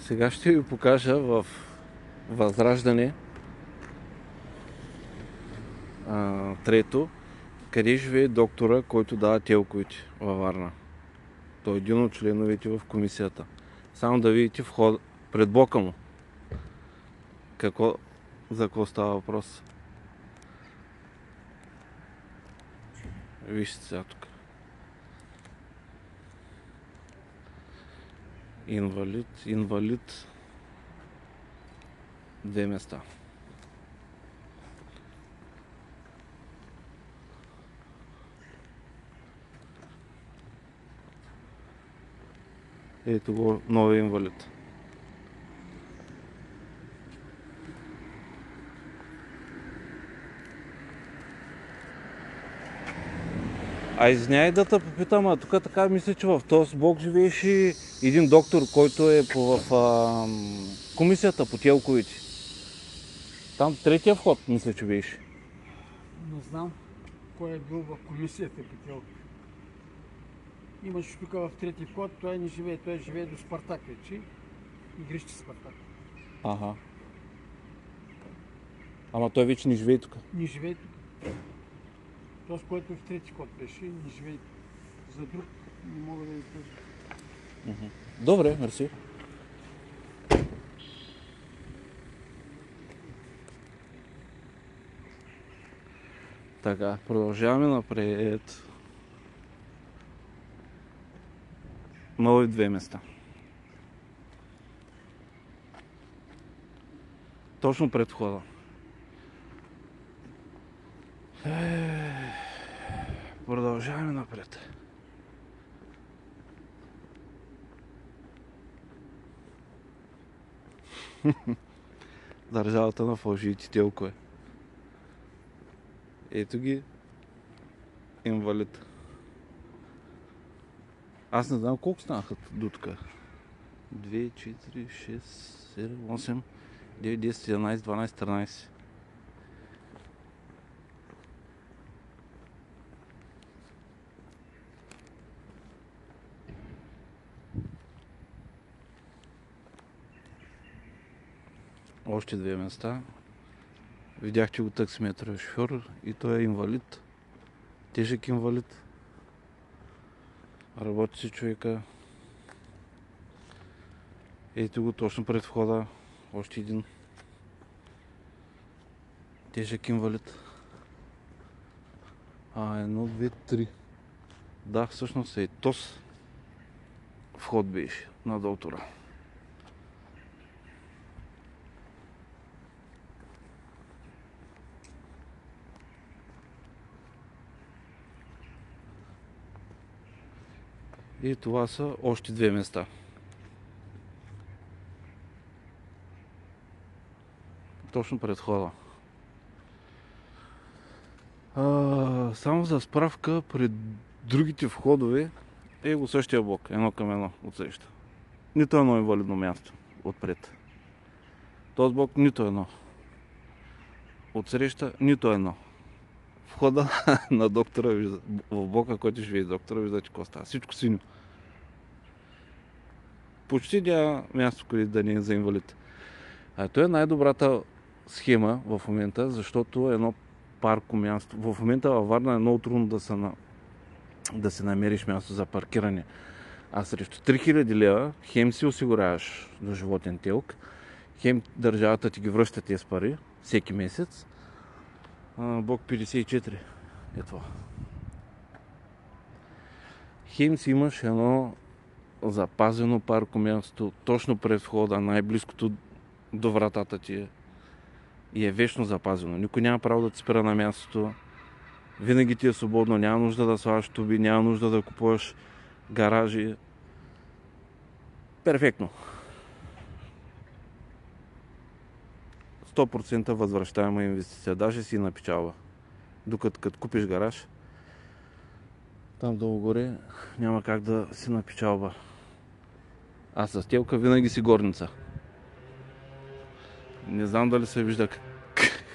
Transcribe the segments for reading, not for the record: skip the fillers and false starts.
Сега ще ви покажа в Възраждане трето, къде живее доктора, който дава телковите във Варна. Той е един от членовете в комисията. Само да видите вход пред блока му. За какво става въпрос. Вижте сега тук. Инвалид. 2 места. Ето го, новия инвалид. Извиняй да те попитам, тук така мисля, че в този блок живееше един доктор, който е в комисията по телковите. Там третия вход, мисля, че беше. Не знам кой е бил в комисията по телковите. Имаше тук в трети вход, той не живее, той живее до Спартак вече. Игрище Спартак. Ага. Ама той вече не живее тук. Не живее тук. Този, който в трети вход беше, не живее тук. За друг не мога да ви кажа. Добре, мерси. Така, продължаваме напред. Нови 2 места. Точно пред входа. Продължаваме напред. Държавата на фалшивите телкове. Ето ги. Инвалид. Аз не знам колко станаха до тук. 2, 4, 6, 7, 8, 9, 10, 11, 12, 13. Още 2 места. Видях, че го таксиметровия шофьор и той е инвалид. Тежък инвалид. Работи си човека. Ето го точно пред входа. Още един. Тежък инвалид. 1, 2, 3. Да, всъщност е този вход беше на доктора. И това са още 2 места. Точно пред входа. Само за справка, пред другите входове е го същия блок, 1 към 1 отсреща. Нито едно инвалидно място отпред. Този блок нито едно. Отсреща нито едно. Входа на доктора, в блока, който живее доктора, виждате какво става. Всичко синьо. Почти няма място, където да не е за инвалид. Това е най-добрата схема в момента, защото едно парко място. В момента във Варна е много трудно да се намериш място за паркиране. А срещу 3000 лева хем си осигуряваш до животен телк, хем държавата ти ги връща тези пари всеки месец. Блок 54 е това. Хем си имаш едно запазено парко място точно пред входа, най-близкото до вратата ти е. И е вечно запазено. Никой няма право да ти спира на мястото. Винаги ти е свободно. Няма нужда да слагаш туби, няма нужда да купуваш гаражи. Перфектно. 100% възвръщаема инвестиция. Даже си на печалба. Докато като купиш гараж, там долу горе няма как да си на печалба. А с телка винаги си горница. Не знам дали се вижда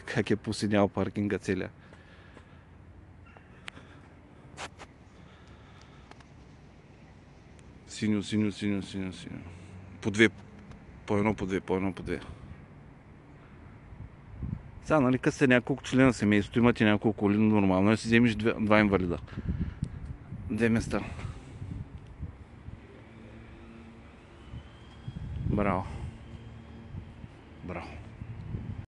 как е посинял паркинга целия. Синьо. По По едно, по две, по едно, по две. Сега, нали, като сте няколко члена семейството, имате няколко коли, нормално е да си вземеш два инвалида. Две места. Браво. Браво.